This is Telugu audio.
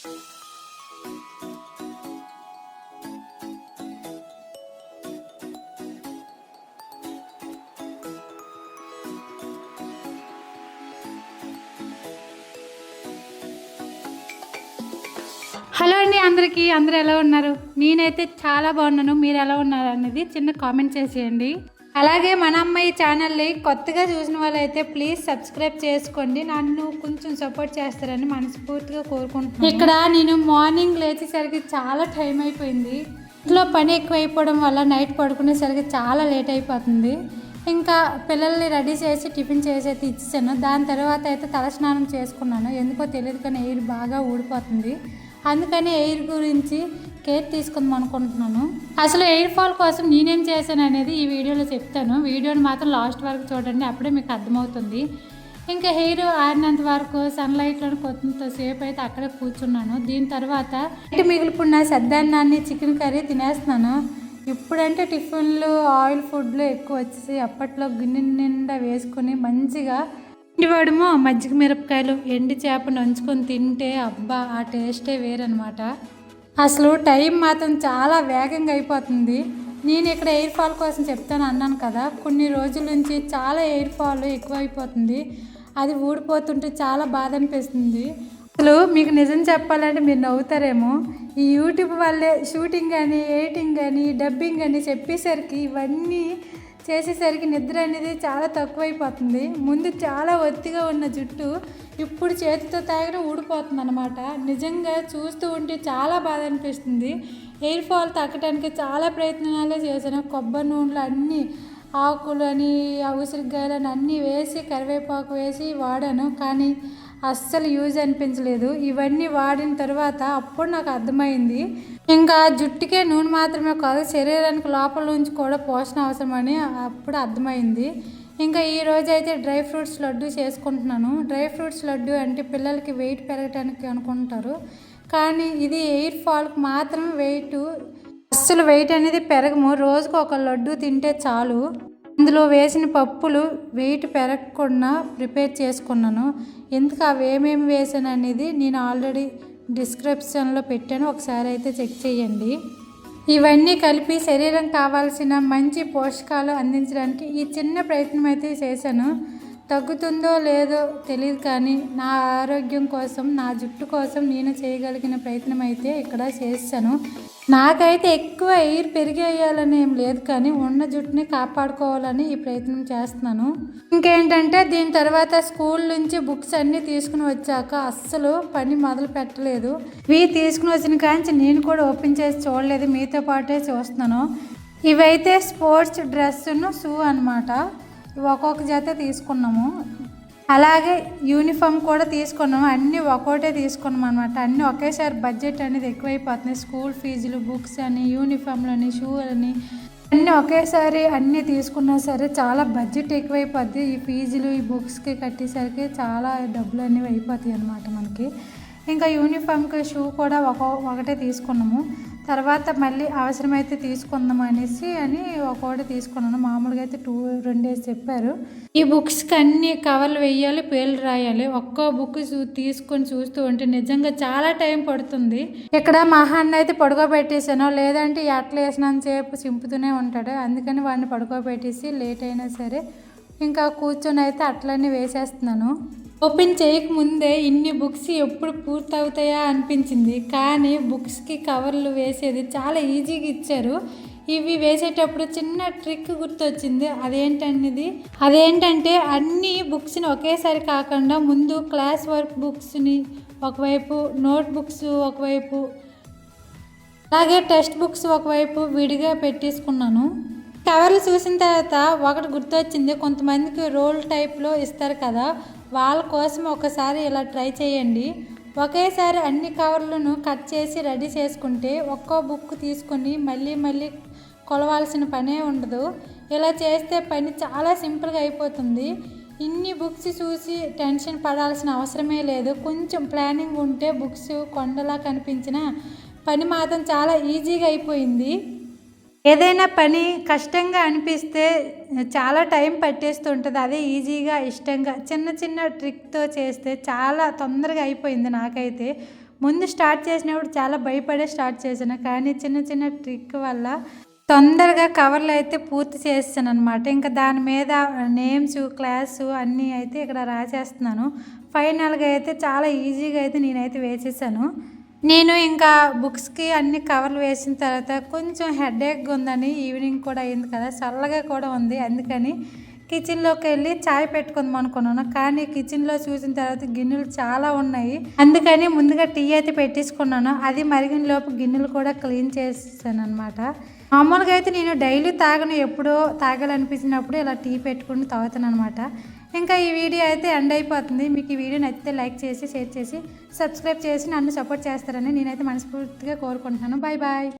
హలో అండి అందరికీ, అందరూ ఎలా ఉన్నారు? నేనైతే చాలా బాగున్నాను. మీరు ఎలా ఉన్నారు అనేది చిన్న కామెంట్ చేసేయండి. అలాగే మన అమ్మాయి ఛానల్ని కొత్తగా చూసిన వాళ్ళైతే ప్లీజ్ సబ్స్క్రైబ్ చేసుకోండి. నన్ను కొంచెం సపోర్ట్ చేస్తారని మనస్ఫూర్తిగా కోరుకుంటున్నాను. ఇక్కడ నేను మార్నింగ్ లేచేసరికి చాలా టైం అయిపోయింది. ఇంట్లో పని ఎక్కువ అయిపోవడం వల్ల నైట్ పడుకునేసరికి చాలా లేట్ అయిపోతుంది. ఇంకా పిల్లల్ని రెడీ చేసి టిఫిన్ చేసి అయితే ఇచ్చేసాను. దాని తర్వాత అయితే తలస్నానం చేసుకున్నాను. ఎందుకో తెలియదు కానీ ఎయిర్ బాగా ఊడిపోతుంది. అందుకని ఎయిర్ గురించి కేర్ తీసుకుందాం అనుకుంటున్నాను. అసలు ఎయిర్ ఫాల్ కోసం నేనేం చేశాను అనేది ఈ వీడియోలో చెప్తాను. వీడియోని మాత్రం లాస్ట్ వరకు చూడండి, అప్పుడే మీకు అర్థమవుతుంది. ఇంకా హెయిర్ ఆరినంత వరకు సన్లైట్లో కొంతసేపు అయితే అక్కడే కూర్చున్నాను. దీని తర్వాత మిగిలిపోయిన సద్దన్నాన్ని చికెన్ కర్రీ తినేస్తున్నాను. ఇప్పుడంటే టిఫిన్లు ఆయిల్ ఫుడ్లు ఎక్కువ వచ్చేసి అప్పట్లో గిన్నె నిండా వేసుకొని మంచిగా ఇంటివాడమో మజ్జిగ మిరపకాయలు ఎండి చేపను నంచుకొని తింటే అబ్బా ఆ టేస్టే వేరనమాట. అసలు టైం మాత్రం చాలా వేగంగా అయిపోతుంది. నేను ఇక్కడ ఎయిర్ ఫాల్ కోసం చెప్తాను అన్నాను కదా, కొన్ని రోజుల నుంచి చాలా ఎయిర్ ఫాల్ ఎక్కువ అయిపోతుంది. అది ఊడిపోతుంటే చాలా బాధ అనిపిస్తుంది. అసలు మీకు నిజం చెప్పాలంటే మీరు నవ్వుతారేమో, ఈ యూట్యూబ్ వాళ్ళే షూటింగ్ కానీ ఎడిటింగ్ కానీ డబ్బింగ్ కానీ చెప్పేసరికి ఇవన్నీ చేసేసరికి నిద్ర అనేది చాలా తక్కువైపోతుంది. ముందు చాలా ఒత్తిగా ఉన్న జుట్టు ఇప్పుడు చేతితో తాగిన ఊడిపోతుంది అనమాట. నిజంగా చూస్తూ ఉంటే చాలా బాధ అనిపిస్తుంది. ఎయిర్ ఫాల్ తగ్గడానికి చాలా ప్రయత్నాలే చేశాను. కొబ్బరి నూనెలు అన్నీ ఆకులు అని ఉసిరికాయలని అన్నీ వేసి కరివేపాకు వేసి వాడాను, కానీ అస్సలు యూజ్ అనిపించలేదు. ఇవన్నీ వాడిన తర్వాత అప్పుడు నాకు అర్థమైంది, ఇంకా జుట్టుకే నూనె మాత్రమే కాదు శరీరానికి లోపల నుంచి కూడా పోషణ అవసరమని అప్పుడు అర్థమైంది. ఇంకా ఈరోజు అయితే డ్రై ఫ్రూట్స్ లడ్డు చేసుకుంటున్నాను. డ్రై ఫ్రూట్స్ లడ్డు అంటే పిల్లలకి వెయిట్ పెరగడానికి అనుకుంటారు, కానీ ఇది ఎయిర్ ఫాల్కి మాత్రం అస్సలు వెయిట్ అనేది పెరగము. రోజుకు ఒక లడ్డు తింటే చాలు. అందులో వేసిన పప్పులు వెయిట్ పెరగకుండా ప్రిపేర్ చేసుకున్నాను. ఎందుకు అవి ఏమేమి వేసాను అనేది నేను ఆల్రెడీ డిస్క్రిప్షన్లో పెట్టాను, ఒకసారి అయితే చెక్ చేయండి. ఇవన్నీ కలిపి శరీరం కావాల్సిన మంచి పోషకాలు అందించడానికి ఈ చిన్న ప్రయత్నం అయితే చేశాను. తగ్గుతుందో లేదో తెలియదు, కానీ నా ఆరోగ్యం కోసం నా జుట్టు కోసం నేను చేయగలిగిన ప్రయత్నం అయితే ఇక్కడ చేశాను. నాకైతే ఎక్కువ ఎయిర్ పెరిగేయాలని ఏం లేదు, కానీ ఉన్న జుట్టుని కాపాడుకోవాలని ఈ ప్రయత్నం చేస్తున్నాను. ఇంకేంటంటే దీని తర్వాత స్కూల్ నుంచి బుక్స్ అన్నీ తీసుకుని వచ్చాక అస్సలు పని మొదలు పెట్టలేదు. ఇవి తీసుకుని వచ్చిన కాంచి నేను కూడా ఓపెన్ చేసి చూడలేదు, మీతో పాటే చూస్తున్నాను. ఇవైతే స్పోర్ట్స్ డ్రెస్సును షూ అనమాట. ఒక్కొక్క జత తీసుకున్నాము. అలాగే యూనిఫామ్ కూడా తీసుకున్నాము. అన్నీ ఒక్కోటే తీసుకున్నాం అనమాట. అన్నీ ఒకేసారి బడ్జెట్ అనేది ఎక్కువైపోతుంది. స్కూల్ ఫీజులు, బుక్స్ అని, యూనిఫామ్లు అని, షూ అని అన్నీ ఒకేసారి అన్నీ తీసుకున్నా సరే చాలా బడ్జెట్ ఎక్కువైపోద్ది. ఈ ఫీజులు ఈ బుక్స్కి కట్టేసరికి చాలా డబ్బులు అనేవి అయిపోతాయి అన్నమాట మనకి. ఇంకా యూనిఫామ్కి షూ కూడా ఒకటే తీసుకున్నాము. తర్వాత మళ్ళీ అవసరమైతే తీసుకుందాం అనేసి ఒక్కొక్కటి తీసుకున్నాను. మామూలుగా అయితే 2 డేస్ చెప్పారు. ఈ బుక్స్కి అన్ని కవర్లు వేయాలి, పేర్లు రాయాలి. ఒక్కో బుక్ తీసుకొని చూస్తూ ఉంటే నిజంగా చాలా టైం పడుతుంది. ఇక్కడ మా అన్న అయితే పడుకోబెట్టేసాను, లేదంటే ఎట్లా వేసినంతసేపు చింపుతూనే ఉంటాడు. అందుకని వాడిని పడుకోబెట్టేసి లేట్ అయినా సరే ఇంకా కూర్చొని అయితే అట్లనే వేసేస్తున్నాను. ఓపెన్ చేయకముందే ఇన్ని బుక్స్ ఎప్పుడు పూర్తవుతాయా అనిపించింది, కానీ బుక్స్కి కవర్లు వేసేది చాలా ఈజీగా ఇచ్చారు. ఇవి వేసేటప్పుడు చిన్న ట్రిక్ గుర్తొచ్చింది. అదేంటంటే అన్ని బుక్స్ని ఒకేసారి కాకుండా ముందు క్లాస్ వర్క్ బుక్స్ని ఒకవైపు, నోట్ బుక్స్ ఒకవైపు, అలాగే టెక్స్ట్ బుక్స్ ఒకవైపు విడిగా పెట్టేసుకున్నాను. కవర్లు చూసిన తర్వాత ఒకటి గుర్తొచ్చింది, కొంతమందికి రోల్ టైప్లో ఇస్తారు కదా, వాళ్ళ కోసం ఒకసారి ఇలా ట్రై చేయండి. ఒకేసారి అన్ని కవర్లను కట్ చేసి రెడీ చేసుకుంటే ఒక్కో బుక్ తీసుకొని మళ్ళీ కొలవాల్సిన పనే ఉండదు. ఇలా చేస్తే పని చాలా సింపుల్గా అయిపోతుంది. ఇన్ని బుక్స్ చూసి టెన్షన్ పడాల్సిన అవసరమే లేదు. కొంచెం ప్లానింగ్ ఉంటే బుక్స్ కొండలా కనిపించిన పని మాత్రం చాలా ఈజీగా అయిపోయింది. ఏదైనా పని కష్టంగా అనిపిస్తే చాలా టైం పట్టేస్తుంటుంది. అదే ఈజీగా ఇష్టంగా చిన్న ట్రిక్తో చేస్తే చాలా తొందరగా అయిపోయింది నాకైతే. ముందు స్టార్ట్ చేసినప్పుడు చాలా భయపడే స్టార్ట్ చేశాను, కానీ చిన్న చిన్న ట్రిక్ వల్ల తొందరగా కవర్లు అయితే పూర్తి చేస్తాను అనమాట. ఇంకా దాని మీద నేమ్స్, క్లాసు అన్నీ అయితే ఇక్కడ రాసేస్తున్నాను. ఫైనల్గా అయితే చాలా ఈజీగా అయితే నేనైతే వేసేసాను. నేను ఇంకా బుక్స్కి అన్ని కవర్లు వేసిన తర్వాత కొంచెం హెడేక్గా ఉందని, ఈవినింగ్ కూడా అయింది కదా, చల్లగా కూడా ఉంది, అందుకని కిచెన్లోకి వెళ్ళి చాయ్ పెట్టుకుందాం అనుకున్నాను. కానీ కిచెన్లో చూసిన తర్వాత గిన్నెలు చాలా ఉన్నాయి, అందుకని ముందుగా టీ అయితే పెట్టేసుకున్నాను. అది మరిగిన లోపు గిన్నెలు కూడా క్లీన్ చేసేసాను అనమాట. మామూలుగా అయితే నేను డైలీ తాగను, ఎప్పుడో తాగాలనిపించినప్పుడు ఇలా టీ పెట్టుకుని తాగుతాను అనమాట. ఇంకా ఈ వీడియో అయితే ఎండ్ అయిపోతుంది. మీకు ఈ వీడియో నచ్చితే లైక్ చేసి, షేర్ చేసి, సబ్స్క్రైబ్ చేసి నన్ను సపోర్ట్ చేస్తారని నేనైతే మనస్ఫూర్తిగా కోరుకుంటున్నాను. Bye bye.